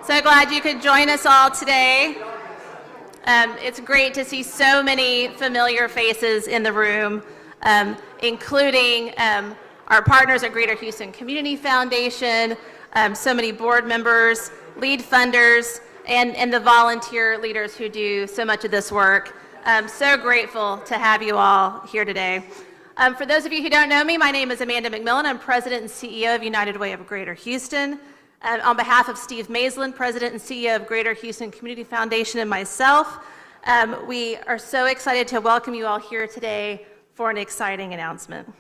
So glad you could join us all today. It's great to see so many familiar faces in the room, including our partners at Greater Houston Community Foundation, so many board members, lead funders, and the volunteer leaders who do so much of this work. I'm so grateful to have you all here today. For those of you who don't know me, my name is Amanda McMillan. I'm President and CEO of United Way of Greater Houston. On behalf of Steve Maislin, President and CEO of Greater Houston Community Foundation, and myself, we are so excited to welcome you all here today for an exciting announcement.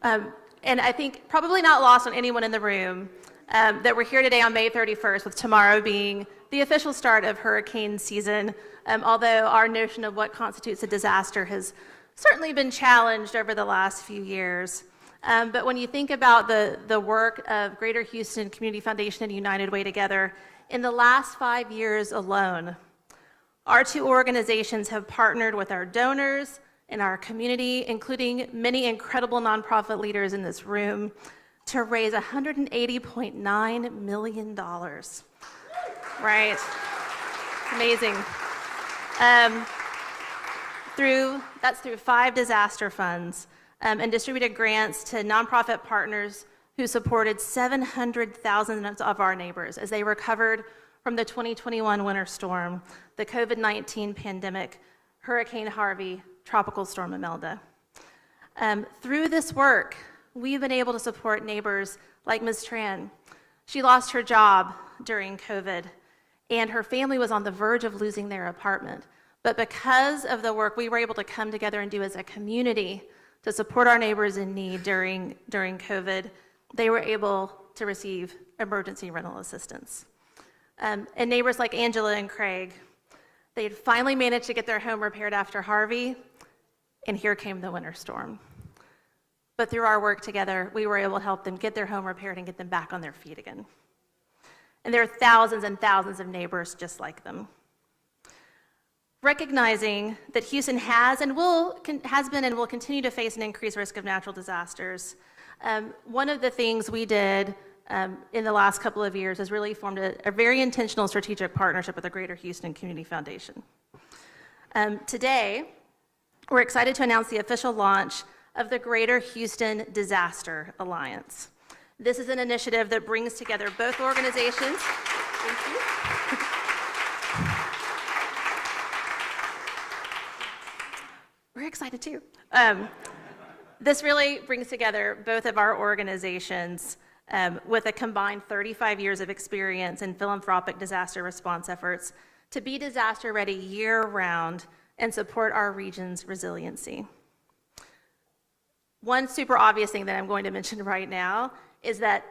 And I think probably not lost on anyone in the room that we're here today on May 31st, with tomorrow being the official start of hurricane season, although our notion of what constitutes a disaster has certainly been challenged over the last few years. But when you think about the work of Greater Houston Community Foundation and United Way together, in the last 5 years alone, our two organizations have partnered with our donors and our community, including many incredible nonprofit leaders in this room, to raise $180.9 million. Right? Amazing. That's through 5 disaster funds. And distributed grants to nonprofit partners who supported 700,000 of our neighbors as they recovered from the 2021 winter storm, the COVID-19 pandemic, Hurricane Harvey, Tropical Storm Imelda. Through this work, we've been able to support neighbors like Ms. Tran. She lost her job during COVID, and her family was on the verge of losing their apartment. But because of the work we were able to come together and do as a community to support our neighbors in need during COVID, they were able to receive emergency rental assistance. And neighbors like Angela and Craig, they had finally managed to get their home repaired after Harvey, and here came the winter storm. But through our work together, we were able to help them get their home repaired and get them back on their feet again. And there are thousands and thousands of neighbors just like them. Recognizing that Houston has been and will continue to face an increased risk of natural disasters, one of the things we did in the last couple of years is really formed a very intentional strategic partnership with the Greater Houston Community Foundation. Today, we're excited to announce the official launch of the Greater Houston Disaster Alliance. This is an initiative that brings together both organizations. Thank you. We're excited too. This really brings together both of our organizations with a combined 35 years of experience in philanthropic disaster response efforts to be disaster ready year-round and support our region's resiliency. One super obvious thing that I'm going to mention right now is that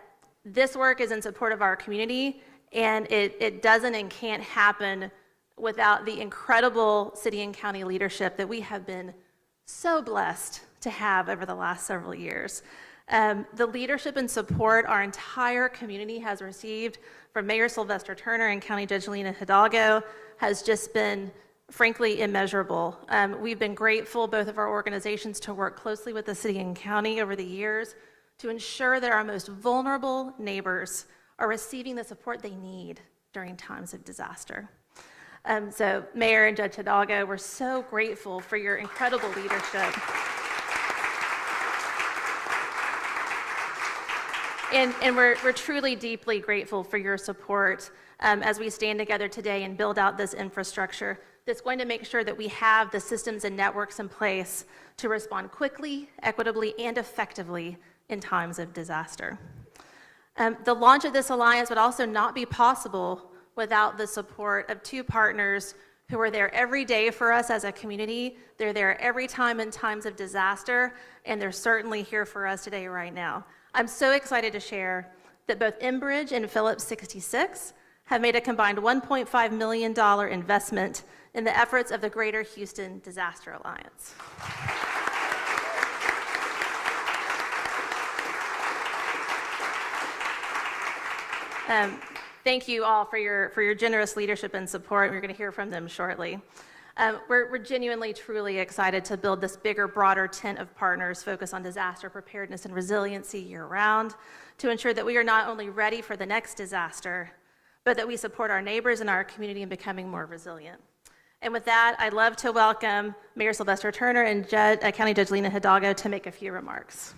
this work is in support of our community, and it doesn't and can't happen without the incredible city and county leadership that we have been so blessed to have over the last several years. The leadership and support our entire community has received from Mayor Sylvester Turner and County Judge Lena Hidalgo has just been, frankly, immeasurable. We've been grateful, both of our organizations, to work closely with the city and county over the years to ensure that our most vulnerable neighbors are receiving the support they need during times of disaster. So Mayor and Judge Hidalgo, we're so grateful for your incredible leadership. And we're truly deeply grateful for your support as we stand together today and build out this infrastructure that's going to make sure that we have the systems and networks in place to respond quickly, equitably, and effectively in times of disaster. The launch of this alliance would also not be possible without the support of two partners who are there every day for us as a community. They're there every time in times of disaster, and they're certainly here for us today right now. I'm so excited to share that both Enbridge and Phillips 66 have made a combined $1.5 million investment in the efforts of the Greater Houston Disaster Alliance. Thank you all for your generous leadership and support. We're going to hear from them shortly. We're genuinely, truly excited to build this bigger, broader tent of partners focused on disaster preparedness and resiliency year-round to ensure that we are not only ready for the next disaster, but that we support our neighbors and our community in becoming more resilient. And with that, I'd love to welcome Mayor Sylvester Turner and County Judge Lena Hidalgo to make a few remarks.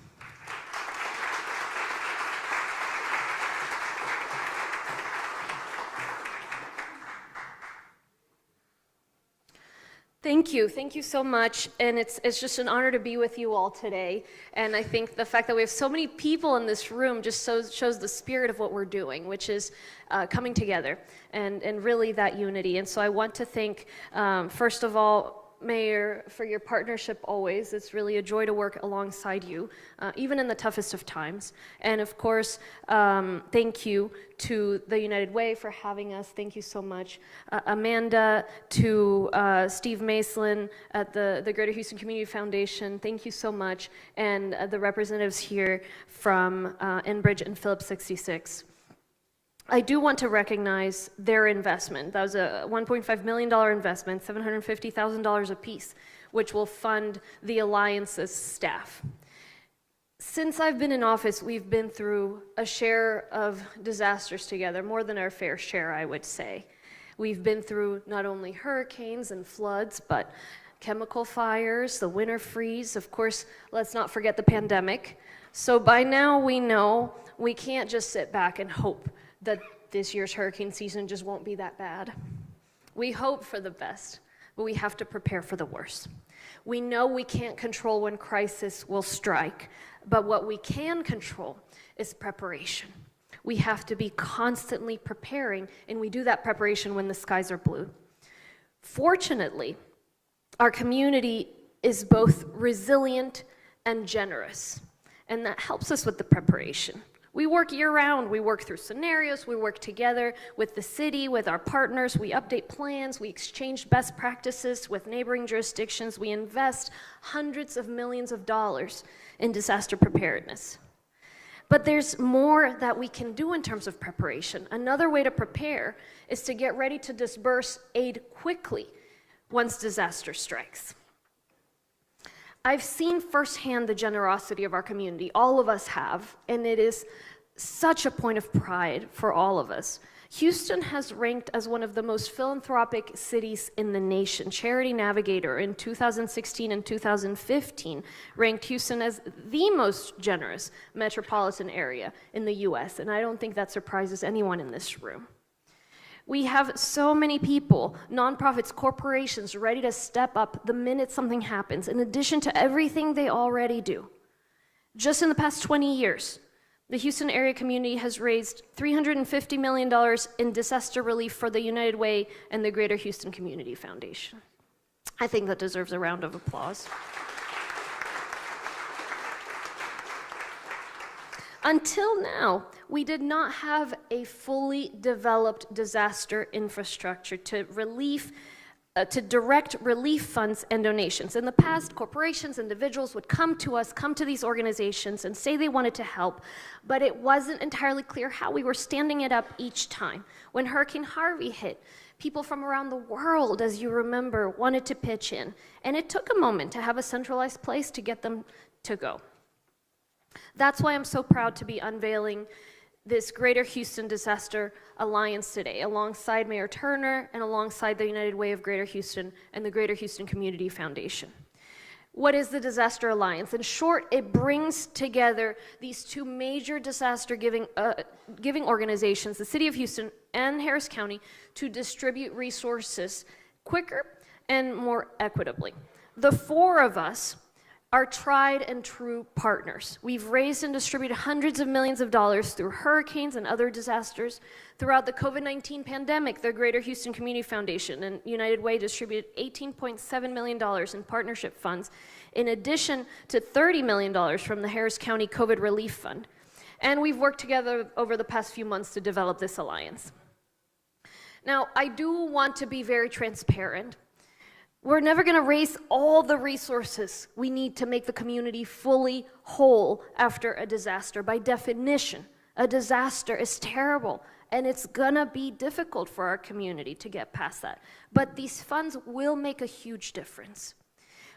Thank you so much, and it's just an honor to be with you all today. And I think the fact that we have so many people in this room just shows the spirit of what we're doing, which is coming together and really that unity. And so I want to thank, first of all, Mayor, for your partnership always. It's really a joy to work alongside you, even in the toughest of times. And of course, thank you to the United Way for having us. Thank you so much. Amanda, to Steve Maslin at the Greater Houston Community Foundation, thank you so much. And the representatives here from Enbridge and Phillips 66. I do want to recognize their investment. That was a $1.5 million investment, $750,000 apiece, which will fund the Alliance's staff. Since I've been in office, we've been through a share of disasters together, more than our fair share, I would say. We've been through not only hurricanes and floods, but chemical fires, the winter freeze. Of course, let's not forget the pandemic. So by now we know we can't just sit back and hope that this year's hurricane season just won't be that bad. We hope for the best, but we have to prepare for the worst. We know we can't control when crisis will strike, but what we can control is preparation. We have to be constantly preparing, and we do that preparation when the skies are blue. Fortunately, our community is both resilient and generous, and that helps us with the preparation. We work year-round. We work through scenarios. We work together with the city, with our partners. We update plans. We exchange best practices with neighboring jurisdictions. We invest hundreds of millions of dollars in disaster preparedness. But there's more that we can do in terms of preparation. Another way to prepare is to get ready to disperse aid quickly once disaster strikes. I've seen firsthand the generosity of our community. All of us have, and it is such a point of pride for all of us. Houston has ranked as one of the most philanthropic cities in the nation. Charity Navigator in 2016 and 2015 ranked Houston as the most generous metropolitan area in the US, and I don't think that surprises anyone in this room. We have so many people, nonprofits, corporations, ready to step up the minute something happens, in addition to everything they already do. Just in the past 20 years, the Houston area community has raised $350 million in disaster relief for the United Way and the Greater Houston Community Foundation. I think that deserves a round of applause. Until now, we did not have a fully developed disaster infrastructure to direct relief funds and donations. In the past, corporations, individuals would come to us, come to these organizations and say they wanted to help, but it wasn't entirely clear how we were standing it up each time. When Hurricane Harvey hit, people from around the world, as you remember, wanted to pitch in, and it took a moment to have a centralized place to get them to go. That's why I'm so proud to be unveiling this Greater Houston Disaster Alliance today, alongside Mayor Turner and alongside the United Way of Greater Houston and the Greater Houston Community Foundation. What is the Disaster Alliance? In short, it brings together these two major disaster giving organizations, the City of Houston and Harris County, to distribute resources quicker and more equitably. The four of us are tried and true partners. We've raised and distributed hundreds of millions of dollars through hurricanes and other disasters. Throughout the COVID-19 pandemic, the Greater Houston Community Foundation and United Way distributed $18.7 million in partnership funds, in addition to $30 million from the Harris County COVID Relief Fund. And we've worked together over the past few months to develop this alliance. Now, I do want to be very transparent. We're never going to raise all the resources we need to make the community fully whole after a disaster. By definition, a disaster is terrible And it's gonna be difficult for our community to get past that. But these funds will make a huge difference.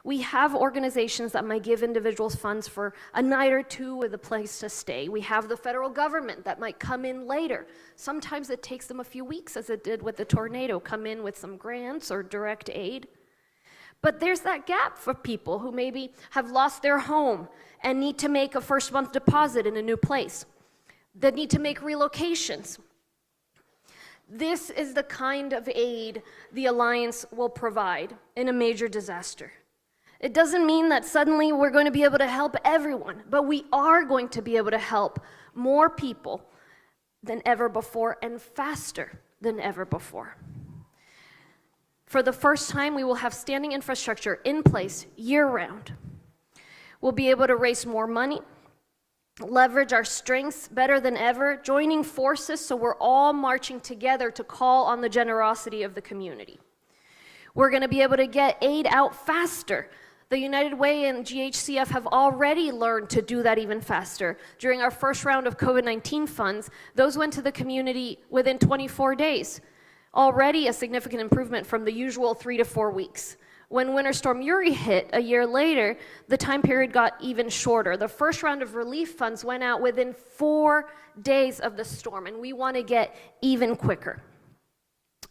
We have organizations that might give individuals funds for a night or two with a place to stay. We have the federal government that might come in later. Sometimes it takes them a few weeks, as it did with the tornado, come in with some grants or direct aid. But there's that gap for people who maybe have lost their home and need to make a first month deposit in a new place, that need to make relocations. This is the kind of aid the Alliance will provide in a major disaster. It doesn't mean that suddenly we're going to be able to help everyone, but we are going to be able to help more people than ever before and faster than ever before. For the first time, we will have standing infrastructure in place year-round. We'll be able to raise more money, leverage our strengths better than ever, joining forces so we're all marching together to call on the generosity of the community. We're going to be able to get aid out faster. The United Way and GHCF have already learned to do that even faster. During our first round of COVID-19 funds, those went to the community within 24 days. Already a significant improvement from the usual 3 to 4 weeks. When Winter Storm Uri hit a year later, the time period got even shorter. The first round of relief funds went out within 4 days of the storm, and we want to get even quicker.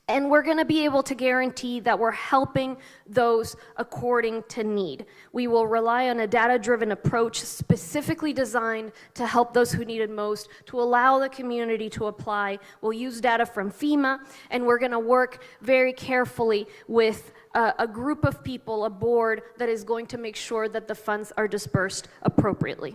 And we're going to be able to guarantee that we're helping those according to need. We will rely on a data-driven approach specifically designed to help those who need it most, to allow the community to apply. We'll use data from FEMA, and we're going to work very carefully with a group of people, a board that is going to make sure that the funds are dispersed appropriately.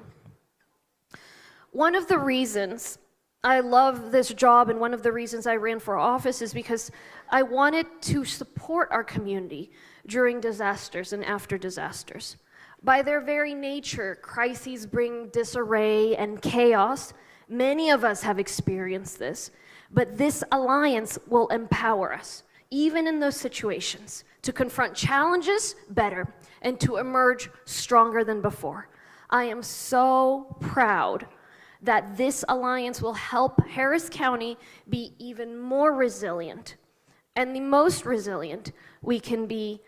One of the reasons I love this job, and one of the reasons I ran for office is because I wanted to support our community during disasters and after disasters. By their very nature, crises bring disarray and chaos. Many of us have experienced this, but this alliance will empower us, even in those situations, to confront challenges better and to emerge stronger than before. I am so proud that this alliance will help Harris County be even more resilient, and the most resilient we can be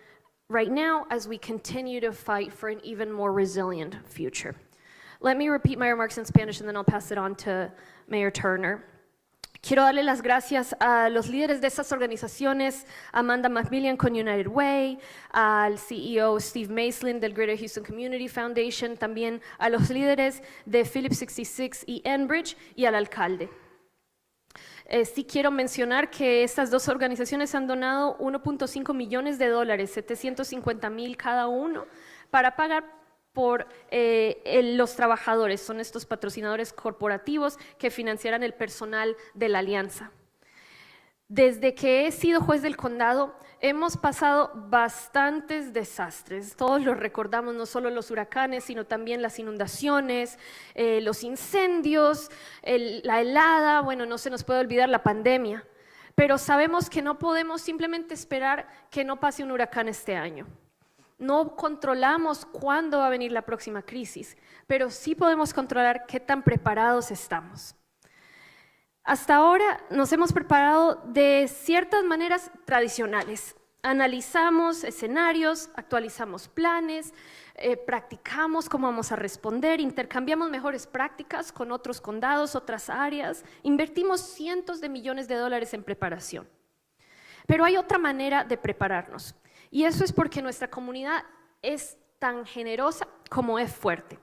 right now as we continue to fight for an even more resilient future. Let me repeat my remarks in Spanish and then I'll pass it on to Mayor Turner. Quiero darle las gracias a los líderes de estas organizaciones, Amanda McMillan con United Way, al CEO Steve Maisling del Greater Houston Community Foundation, también a los líderes de Phillips 66 y Enbridge y al alcalde. Sí quiero mencionar que estas dos organizaciones han donado $1.5 millones, $750,000 cada uno, para pagar por los trabajadores. Son estos patrocinadores corporativos que financiarán el personal de la alianza. Desde que he sido juez del condado, hemos pasado bastantes desastres. Todos los recordamos, no solo los huracanes, sino también las inundaciones, los incendios, la helada, bueno, no se nos puede olvidar la pandemia. Pero sabemos que no podemos simplemente esperar que no pase un huracán este año. No controlamos cuándo va a venir la próxima crisis, pero sí podemos controlar qué tan preparados estamos. Hasta ahora nos hemos preparado de ciertas maneras tradicionales. Analizamos escenarios, actualizamos planes, practicamos cómo vamos a responder, intercambiamos mejores prácticas con otros condados, otras áreas, invertimos cientos de millones de dólares en preparación. Pero hay otra manera de prepararnos. Y eso es porque nuestra comunidad es tan generosa como es fuerte.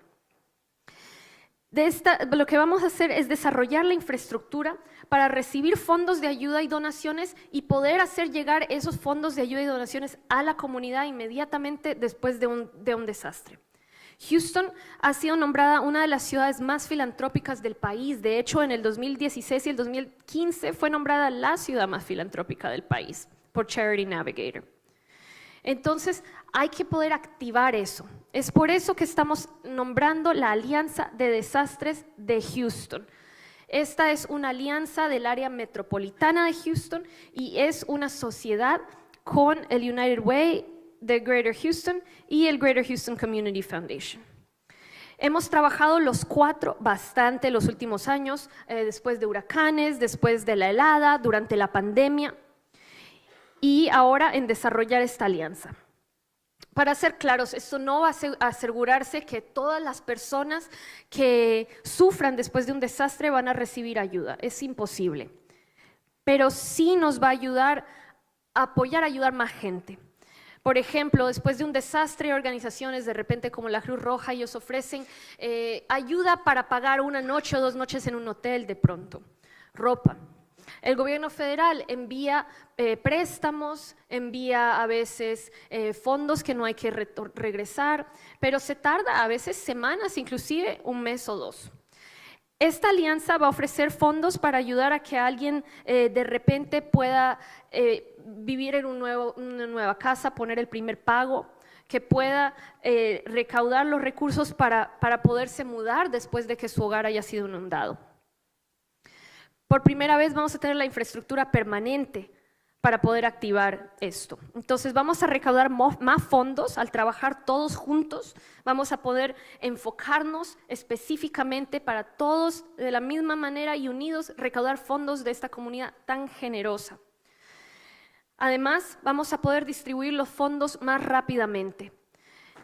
Lo que vamos a hacer es desarrollar la infraestructura para recibir fondos de ayuda y donaciones y poder hacer llegar esos fondos de ayuda y donaciones a la comunidad inmediatamente después de un desastre. Houston ha sido nombrada una de las ciudades más filantrópicas del país. De hecho, en el 2016 y el 2015 fue nombrada la ciudad más filantrópica del país por Charity Navigator. Entonces, hay que poder activar eso. Es por eso que estamos nombrando la Alianza de Desastres de Houston. Esta es una alianza del área metropolitana de Houston y es una sociedad con el United Way de Greater Houston y el Greater Houston Community Foundation. Hemos trabajado los 4 bastante los últimos años, después de huracanes, después de la helada, durante la pandemia y ahora en desarrollar esta alianza. Para ser claros, esto no va a asegurarse que todas las personas que sufran después de un desastre van a recibir ayuda, es imposible. Pero sí nos va a ayudar a apoyar, a ayudar más gente. Por ejemplo, después de un desastre, organizaciones de repente como la Cruz Roja, ellos ofrecen ayuda para pagar una noche o 2 noches en un hotel de pronto, ropa. El gobierno federal envía préstamos, envía a veces fondos que no hay que regresar, pero se tarda a veces semanas, inclusive 1 mes o 2. Esta alianza va a ofrecer fondos para ayudar a que alguien de repente pueda vivir en una nueva casa, poner el primer pago, que pueda recaudar los recursos para poderse mudar después de que su hogar haya sido inundado. Por primera vez vamos a tener la infraestructura permanente para poder activar esto. Entonces vamos a recaudar más fondos al trabajar todos juntos, vamos a poder enfocarnos específicamente para todos de la misma manera y unidos recaudar fondos de esta comunidad tan generosa. Además, vamos a poder distribuir los fondos más rápidamente.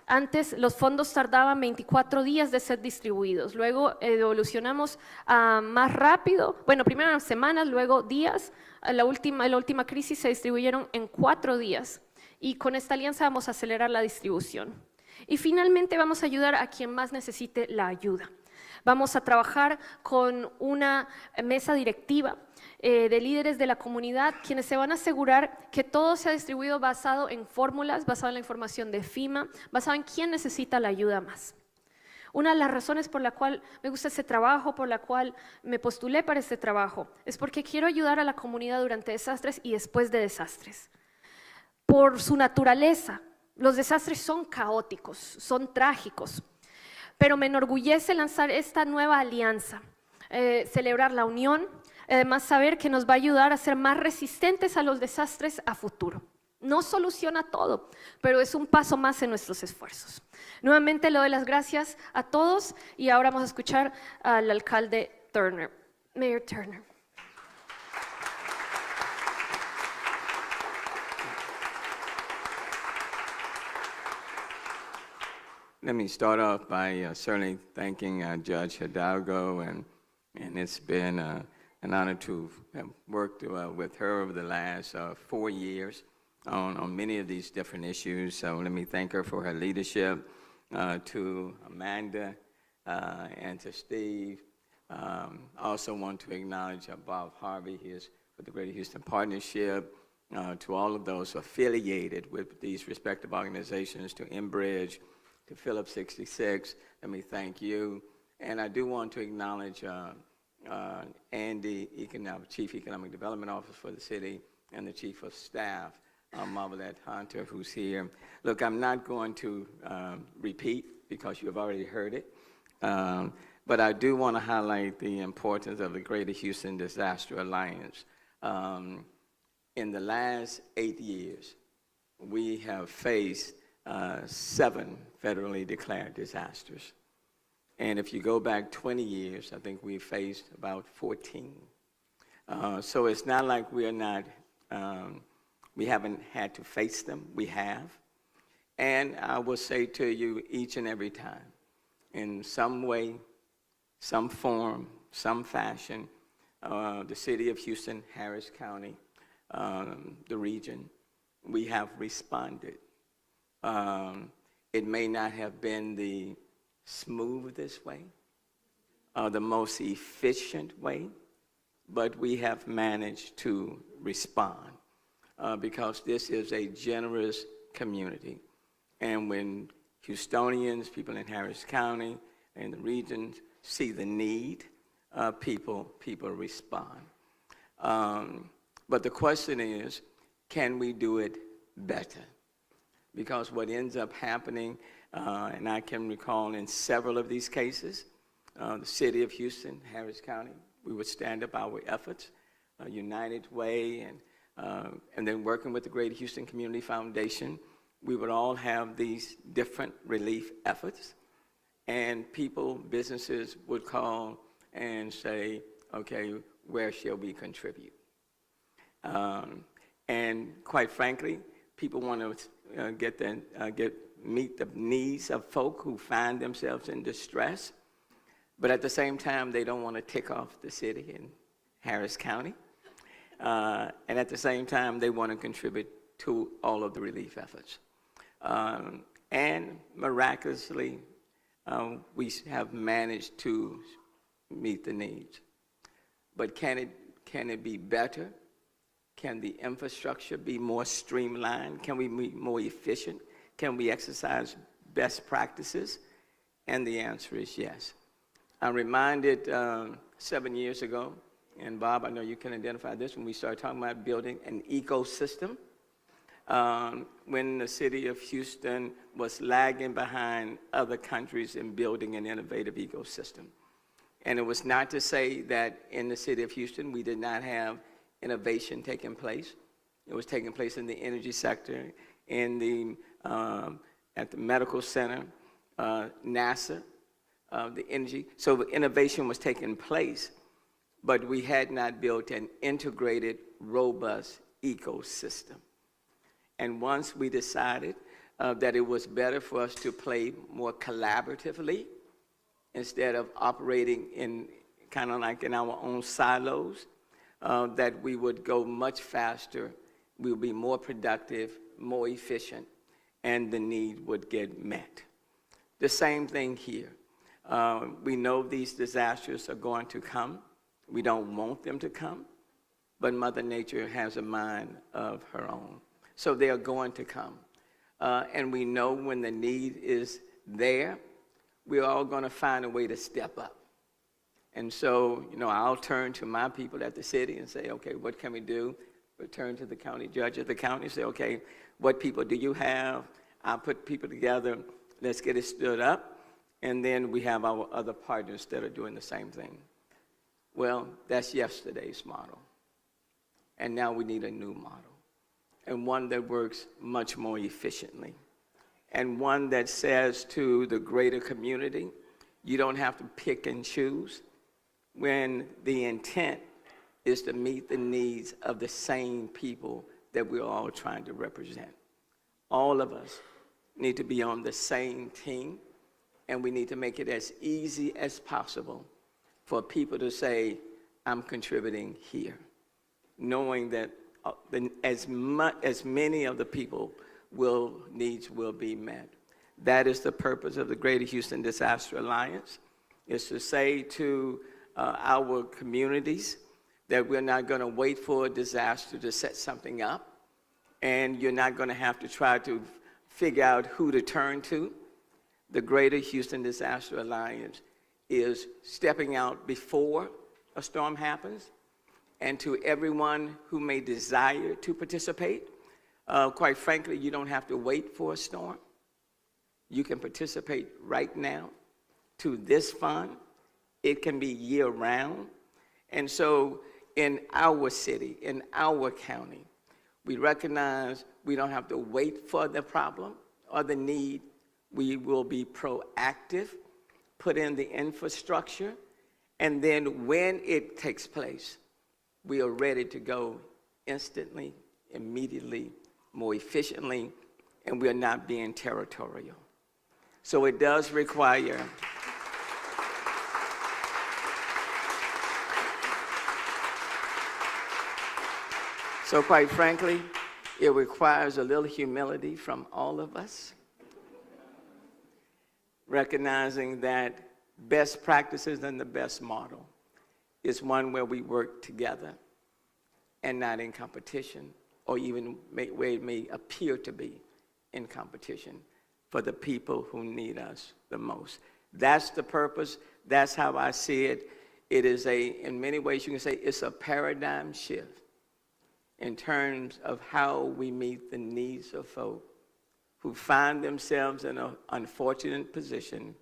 Antes los fondos tardaban 24 días de ser distribuidos, luego evolucionamos a más rápido, bueno, primero eran semanas, luego días, en la última crisis se distribuyeron en 4 días y con esta alianza vamos a acelerar la distribución. Y finalmente vamos a ayudar a quien más necesite la ayuda. Vamos a trabajar con una mesa directiva de líderes de la comunidad, quienes se van a asegurar que todo sea distribuido basado en fórmulas, basado en la información de FEMA, basado en quién necesita la ayuda más. Una de las razones por la cual me gusta este trabajo, por la cual me postulé para este trabajo, es porque quiero ayudar a la comunidad durante desastres y después de desastres. Por su naturaleza, los desastres son caóticos, son trágicos, pero me enorgullece lanzar esta nueva alianza, celebrar la unión, además saber que nos va a ayudar a ser más resistentes a los desastres a futuro. No soluciona todo, pero es un paso más en nuestros esfuerzos. Nuevamente le doy las gracias a todos y ahora vamos a escuchar al alcalde Turner, Mayor Turner. Let me start off by certainly thanking Judge Hidalgo, and it's been an honor to have worked with her over the last 4 years on many of these different issues. So let me thank her for her leadership. To Amanda and to Steve, I also want to acknowledge Bob Harvey. He is with the Greater Houston Partnership. To all of those affiliated with these respective organizations, to Enbridge, to Phillips 66, let me thank you. And I do want to acknowledge Andy, Chief Economic Development Officer for the city, and the Chief of Staff, Marvelette Hunter, who's here. Look, I'm not going to repeat because you have already heard it, but I do want to highlight the importance of the Greater Houston Disaster Alliance. In the last 8 years, we have faced 7 federally declared disasters. And if you go back 20 years, I think we faced about 14. So it's not like we haven't had to face them. We have. And I will say to you each and every time, in some way, some form, some fashion, the city of Houston, Harris County, the region, we have responded. It may not have been the smoothest way, the most efficient way, but we have managed to respond because this is a generous community. And when Houstonians, people in Harris County and the regions see the need, people respond. But the question is, can we do it better? Because what ends up happening, and I can recall in several of these cases, the city of Houston, Harris County, we would stand up our efforts, United Way, and then working with the Greater Houston Community Foundation, we would all have these different relief efforts. and people, businesses would call and say, okay, where shall we contribute? And quite frankly, people want to meet the needs of folk who find themselves in distress, but at the same time, they don't want to tick off the city in Harris County. And at the same time, they want to contribute to all of the relief efforts. And miraculously, we have managed to meet the needs. But can it be better? Can the infrastructure be more streamlined? Can we be more efficient? Can we exercise best practices? And the answer is yes. I'm reminded 7 years ago, and Bob, I know you can identify this, when we started talking about building an ecosystem, when the city of Houston was lagging behind other countries in building an innovative ecosystem. And it was not to say that in the city of Houston we did not have innovation taking place. It was taking place in the energy sector, in the, at the medical center, NASA, the energy. So the innovation was taking place, but we had not built an integrated, robust ecosystem. And once we decided that it was better for us to play more collaboratively instead of operating in kind of like in our own silos, that we would go much faster, we would be more productive, more efficient, and the need would get met. The same thing here. We know these disasters are going to come. We don't want them to come, but Mother Nature has a mind of her own. So they are going to come. And we know when the need is there, we're all going to find a way to step up. And so, you know, I'll turn to my people at the city and say, okay, what can we do? Return to the county judge at the county and say, okay, what people do you have? I'll put people together. Let's get it stood up. And then we have our other partners that are doing the same thing. Well, that's yesterday's model. And now we need a new model, and one that works much more efficiently, and one that says to the greater community, you don't have to pick and choose when the intent is to meet the needs of the same people that we're all trying to represent. All of us need to be on the same team, and we need to make it as easy as possible for people to say, I'm contributing here, knowing that as many of the people needs will be met. That is the purpose of the Greater Houston Disaster Alliance, is to say to our communities that we're not going to wait for a disaster to set something up, and you're not going to have to try to figure out who to turn to. The Greater Houston Disaster Alliance is stepping out before a storm happens, and to everyone who may desire to participate, quite frankly, you don't have to wait for a storm. You can participate right now to this fund. It can be year-round. And so in our city, in our county, we recognize we don't have to wait for the problem or the need. We will be proactive, put in the infrastructure, and then when it takes place, we are ready to go instantly, immediately, more efficiently, and we are not being territorial. So it does require so quite frankly, it requires a little humility from all of us, recognizing that best practices and the best model is one where we work together and not in competition, or even where it may appear to be in competition for the people who need us the most. That's the purpose. That's how I see it. It is in many ways you can say it's a paradigm shift in terms of how we meet the needs of folk who find themselves in an unfortunate position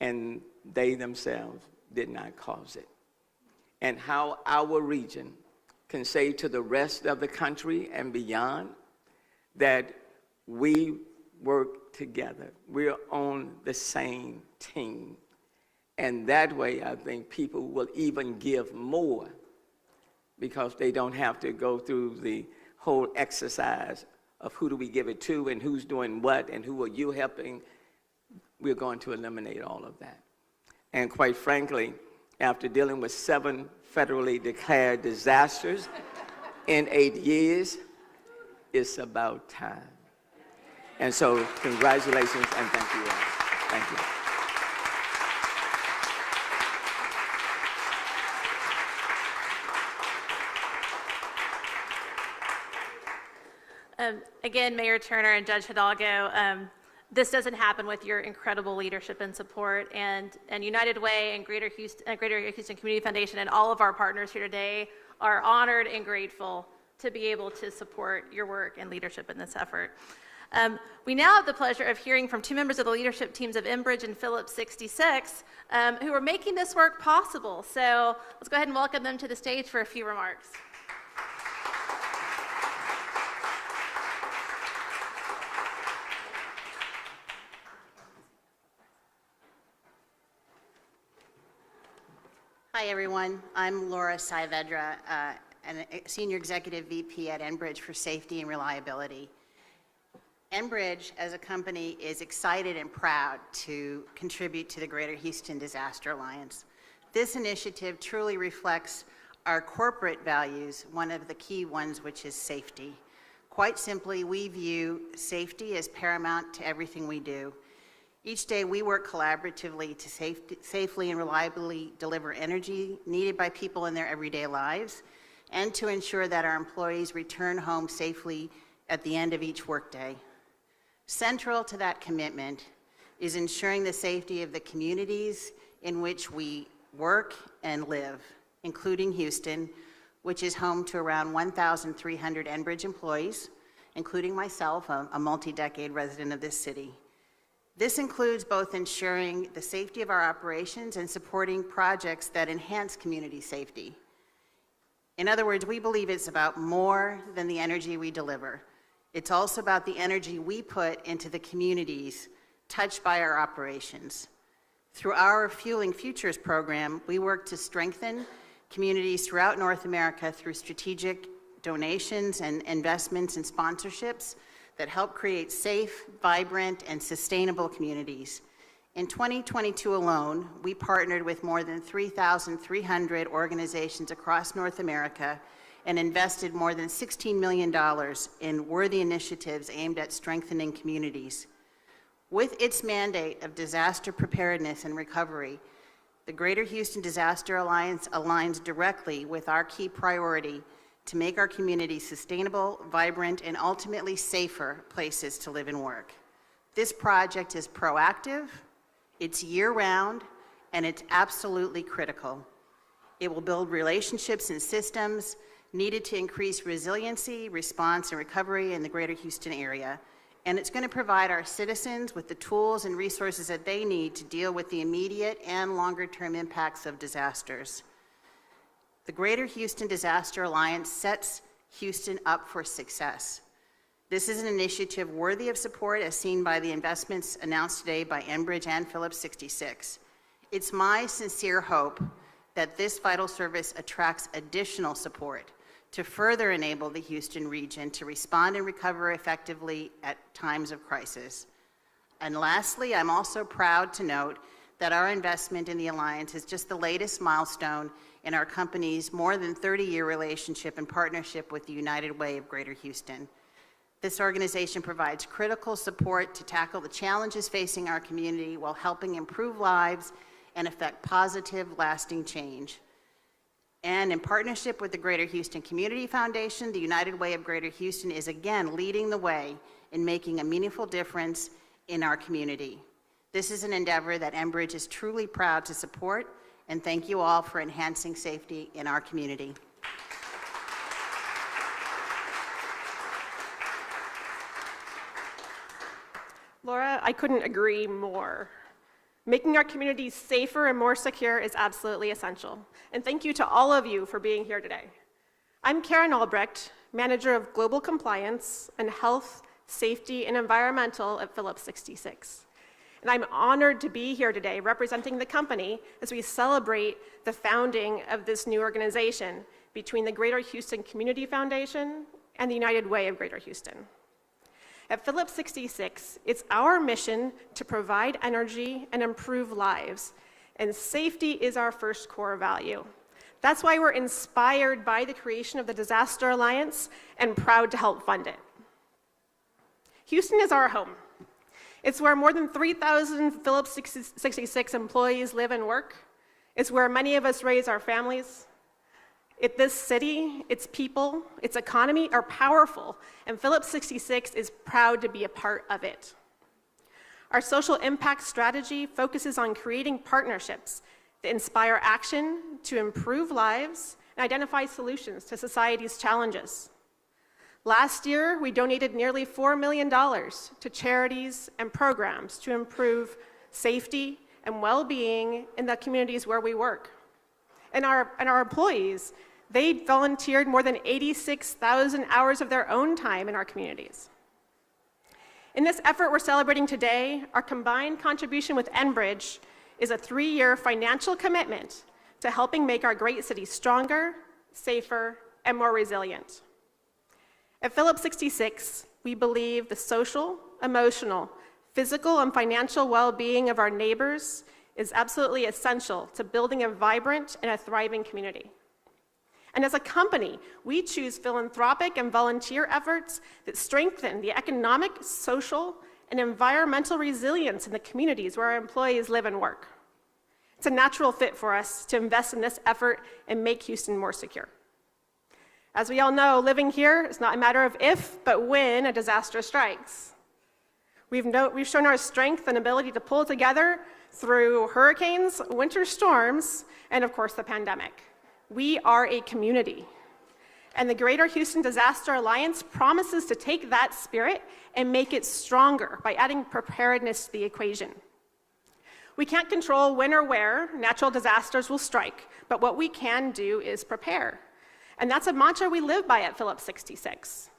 and they themselves did not cause it. And how our region can say to the rest of the country and beyond that we work together. We're on the same team. And that way, I think people will even give more because they don't have to go through the whole exercise of who do we give it to and who's doing what and who are you helping. We're going to eliminate all of that. And quite frankly, after dealing with 7 federally declared disasters in 8 years, it's about time. And so congratulations and thank you all. Thank you. Again, Mayor Turner and Judge Hidalgo, this doesn't happen with your incredible leadership and support, and United Way and Greater Houston Community Foundation and all of our partners here today are honored and grateful to be able to support your work and leadership in this effort. We now have the pleasure of hearing from 2 members of the leadership teams of Enbridge and Phillips 66 who are making this work possible. So let's go ahead and welcome them to the stage for a few remarks. Hi, everyone. I'm Laura Saavedra, and a Senior Executive VP at Enbridge for Safety and Reliability. Enbridge, as a company, is excited and proud to contribute to the Greater Houston Disaster Alliance. This initiative truly reflects our corporate values, one of the key ones, which is safety. Quite simply, we view safety as paramount to everything we do. Each day, we work collaboratively to safely and reliably deliver energy needed by people in their everyday lives, and to ensure that our employees return home safely at the end of each workday. Central to that commitment is ensuring the safety of the communities in which we work and live, including Houston, which is home to around 1,300 Enbridge employees, including myself, a multi-decade resident of this city. This includes both ensuring the safety of our operations and supporting projects that enhance community safety. In other words, we believe it's about more than the energy we deliver. It's also about the energy we put into the communities touched by our operations. Through our Fueling Futures program, we work to strengthen communities throughout North America through strategic donations and investments and sponsorships that help create safe, vibrant, and sustainable communities. In 2022 alone, we partnered with more than 3,300 organizations across North America and invested more than $16 million in worthy initiatives aimed at strengthening communities. With its mandate of disaster preparedness and recovery, the Greater Houston Disaster Alliance aligns directly with our key priority to make our communities sustainable, vibrant, and ultimately safer places to live and work. This project is proactive, it's year-round, and it's absolutely critical. It will build relationships and systems needed to increase resiliency, response, and recovery in the Greater Houston area, and it's going to provide our citizens with the tools and resources that they need to deal with the immediate and longer-term impacts of disasters. The Greater Houston Disaster Alliance sets Houston up for success. This is an initiative worthy of support as seen by the investments announced today by Enbridge and Phillips 66. It's my sincere hope that this vital service attracts additional support to further enable the Houston region to respond and recover effectively at times of crisis. And lastly, I'm also proud to note that our investment in the Alliance is just the latest milestone in our company's more than 30-year relationship and partnership with the United Way of Greater Houston. This organization provides critical support to tackle the challenges facing our community while helping improve lives and effect positive, lasting change. And in partnership with the Greater Houston Community Foundation, the United Way of Greater Houston is again leading the way in making a meaningful difference in our community. This is an endeavor that Enbridge is truly proud to support, and thank you all for enhancing safety in our community. Laura, I couldn't agree more. Making our communities safer and more secure is absolutely essential. And thank you to all of you for being here today. I'm Karen Albrecht, Manager of Global Compliance and Health, safety, and environmental at Phillips 66. And I'm honored to be here today representing the company as we celebrate the founding of this new organization between the Greater Houston Community Foundation and the United Way of Greater Houston. At Phillips 66, it's our mission to provide energy and improve lives, and safety is our first core value. That's why we're inspired by the creation of the Disaster Alliance and proud to help fund it. Houston is our home. It's where more than 3,000 Phillips 66 employees live and work. It's where many of us raise our families. This city, its people, its economy are powerful, and Phillips 66 is proud to be a part of it. Our social impact strategy focuses on creating partnerships that inspire action to improve lives and identify solutions to society's challenges. Last year, we donated nearly $4 million to charities and programs to improve safety and well-being in the communities where we work. And our employees, they volunteered more than 86,000 hours of their own time in our communities. In this effort we're celebrating today, our combined contribution with Enbridge is a 3-year financial commitment to helping make our great city stronger, safer, and more resilient. At Phillips 66, we believe the social, emotional, physical, and financial well-being of our neighbors is absolutely essential to building a vibrant and a thriving community. And as a company, we choose philanthropic and volunteer efforts that strengthen the economic, social, and environmental resilience in the communities where our employees live and work. It's a natural fit for us to invest in this effort and make Houston more secure. As we all know, living here is not a matter of if, but when a disaster strikes. We've shown our strength and ability to pull together through hurricanes, winter storms, and of course the pandemic. We are a community. And the Greater Houston Disaster Alliance promises to take that spirit and make it stronger by adding preparedness to the equation. We can't control when or where natural disasters will strike, but what we can do is prepare. And that's a mantra we live by at Phillips 66.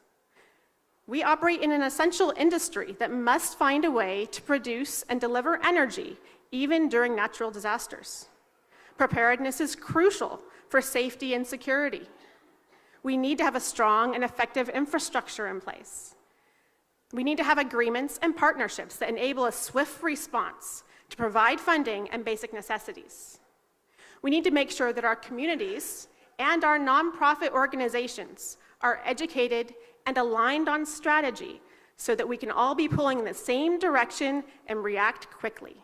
We operate in an essential industry that must find a way to produce and deliver energy even during natural disasters. Preparedness is crucial for safety and security. We need to have a strong and effective infrastructure in place. We need to have agreements and partnerships that enable a swift response to provide funding and basic necessities. We need to make sure that our communities and our nonprofit organizations are educated and aligned on strategy so that we can all be pulling in the same direction and react quickly.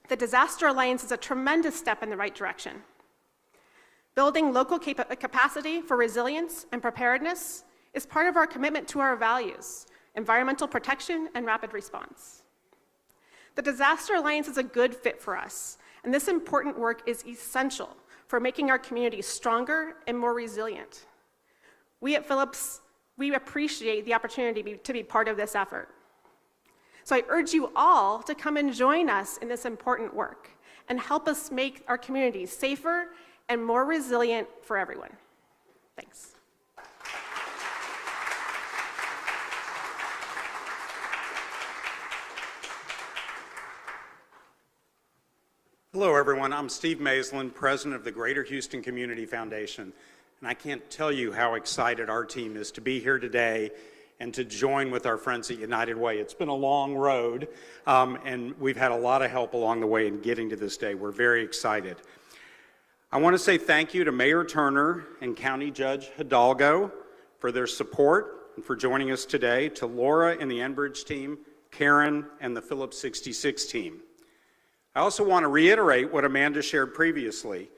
The Disaster Alliance is a tremendous step in the right direction. Building local capacity for resilience and preparedness is part of our commitment to our values, environmental protection and rapid response. The Disaster Alliance is a good fit for us, and this important work is essential for making our communities stronger and more resilient. We at Phillips, we appreciate the opportunity to be part of this effort. So I urge you all to come and join us in this important work and help us make our communities safer and more resilient for everyone. Thanks. Hello, everyone. I'm Steve Maisland, president of the Greater Houston Community Foundation, and I can't tell you how excited our team is to be here today and to join with our friends at United Way. It's been a long road, and we've had a lot of help along the way in getting to this day. We're very excited. I want to say thank you to Mayor Turner and County Judge Hidalgo for their support and for joining us today, to Laura and the Enbridge team, Karen, and the Phillips 66 team. I also want to reiterate what Amanda shared previously.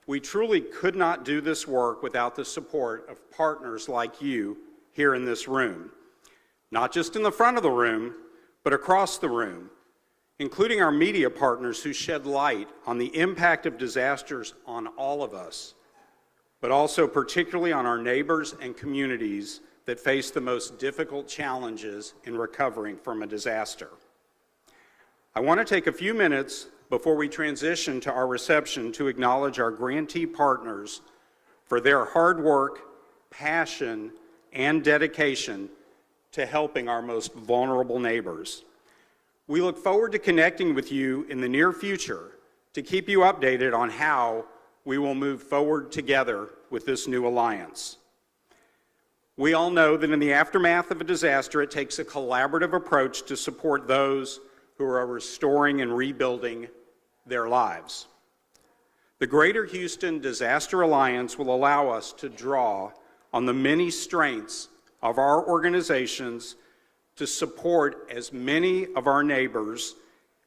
We truly could not do this work without the support of partners like you here in this room, not just in the front of the room, but across the room, including our media partners who shed light on the impact of disasters on all of us, but also particularly on our neighbors and communities that face the most difficult challenges in recovering from a disaster. I want to take a few minutes before we transition to our reception to acknowledge our grantee partners for their hard work, passion, and dedication to helping our most vulnerable neighbors. We look forward to connecting with you in the near future to keep you updated on how we will move forward together with this new alliance. We all know that in the aftermath of a disaster, it takes a collaborative approach to support those who are restoring and rebuilding their lives. The Greater Houston Disaster Alliance will allow us to draw on the many strengths of our organizations to support as many of our neighbors,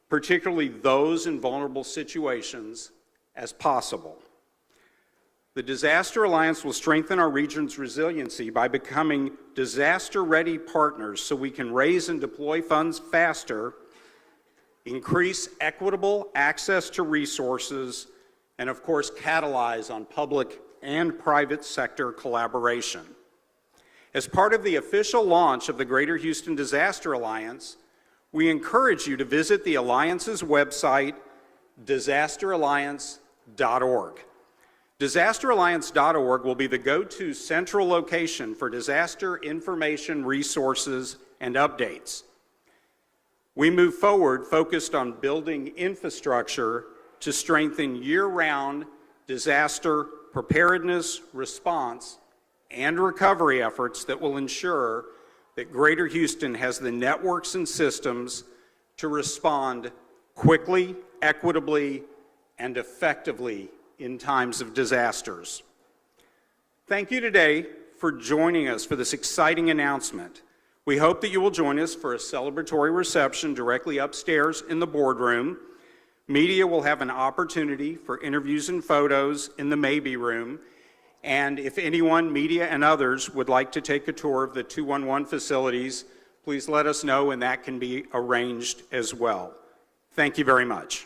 particularly those in vulnerable situations, as possible. The Disaster Alliance will strengthen our region's resiliency by becoming disaster-ready partners so we can raise and deploy funds faster, increase equitable access to resources, and of course, catalyze on public and private sector collaboration. As part of the official launch of the Greater Houston Disaster Alliance, we encourage you to visit the Alliance's website, disasteralliance.org. Disasteralliance.org will be the go-to central location for disaster information, resources, and updates. We move forward focused on building infrastructure to strengthen year-round disaster preparedness, response, and recovery efforts that will ensure that Greater Houston has the networks and systems to respond quickly, equitably, and effectively in times of disasters. Thank you today for joining us for this exciting announcement. We hope that you will join us for a celebratory reception directly upstairs in the boardroom. Media will have an opportunity for interviews and photos in the Maybe Room. And if anyone, media and others, would like to take a tour of the 211 facilities, please let us know and that can be arranged as well. Thank you very much.